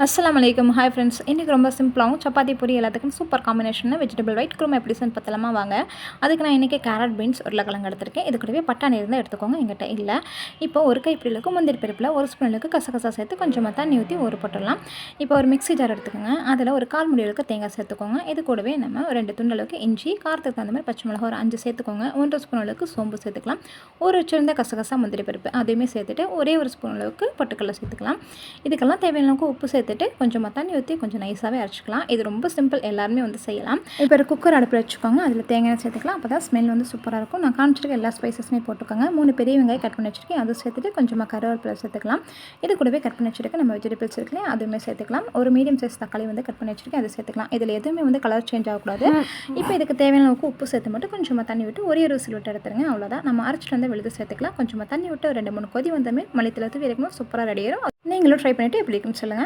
அஸ்ஸலாமு அலைக்கும். Hi friends, இன்றைக்கி ரொம்ப சிம்பிளாகவும் சப்பாத்தி பூரி எல்லாத்துக்கும் சூப்பர் காம்பினேஷனில் வெஜிடபிள் ஒயிட் குருமா எப்படி செஞ்சு பார்த்தலாமா வாங்க. அதுக்கு நான் இன்றைக்கி கேரட் பீன்ஸ் உருளைக்கிழங்கு எடுத்திருக்கேன். இது கூடவே பட்டாணி இருந்தால் எடுத்துக்கோங்க, எங்கிட்ட இல்லை. இப்போ ஒரு கைப்பிடிலுக்கு முந்திரி பருப்பில் ஒரு ஸ்பூனுக்கு கசகசா சேர்த்து கொஞ்சமாக தண்ணி ஊற்றி ஊற போட்டுடலாம். இப்போ ஒரு மிக்ஸி ஜார் எடுத்துக்கோங்க. அதில் ஒரு 1/4 முடிவுக்கு தேங்காய் சேர்த்துக்கோங்க. இது கூடவே நம்ம 2 துண்டளவுக்கு இஞ்சி, காரத்துக்கு தகுந்த மாதிரி பச்சை மிளகா ஒரு 5 சேர்த்துக்கோங்க. 1 ஸ்பூன் அளவுக்கு சோம்பு சேர்த்துக்கலாம். ஒரு வச்சிருந்த கசகசா முந்திரி பருப்பு அதையுமே சேர்த்துட்டு ஒரே ஒரு ஸ்பூன் அளவுக்கு பொட்டுக்கடலை சேர்த்துக்கலாம். இதுக்கெல்லாம் தேவையான அளவுக்கு உப்பு சேர்த்துட்டு கொஞ்சமாக தண்ணி ஊற்றி கொஞ்சம் நைஸாகவே அரைச்சிக்கலாம். இது ரொம்ப சிம்பிள், எல்லாருமே செய்யலாம். இப்போ ஒரு குக்கர் அடுப்பில் வச்சுக்கோங்க. அதில் தேங்காய் சேர்த்துக்கலாம். அப்போ தான் ஸ்மெல் சூப்பராக இருக்கும். நான் காமிச்சிருக்க எல்லா ஸ்பைசஸுமே போட்டுக்கோங்க. 3 பெரிய வெங்காயம் கட் பண்ணி வச்சுருக்கேன், அதை சேர்த்துட்டு கொஞ்சமாக கருவேப்பிலை சேர்த்துக்கலாம். இது கூடவே கட் பண்ணி வச்சுருக்கேன் நம்ம வெஜிடபிள்ஸ் இருக்குல்லையா, அதுவுமே சேர்த்துக்கலாம். ஒரு மீடியம் சைஸ் தக்காளி கட் பண்ணி வச்சுருக்கேன், அதை சேர்த்துக்கலாம். இதில் எதுவுமே கலர் சேஞ்ச் ஆகக்கூடாது. இப்போ இதுக்கு தேவையான அளவுக்கு உப்பு சேர்த்து மட்டும் கொஞ்சமாக தண்ணி விட்டு ஒரே ஒரு விசில் விட்டு எடுத்துருங்க. அவ்வளோதான். நம்ம அரைச்சிட்டு வந்து விழுது சேர்த்துக்கலாம். கொஞ்சமாக தண்ணி விட்டு 2-3 கொதி வந்தமே மல்லித்தலை தூவி இறக்கணும். சூப்பராக ரெடி ஆயிடும். நீங்களும் ட்ரை பண்ணிவிட்டு எப்படி இருக்குன்னு சொல்லுங்கள்.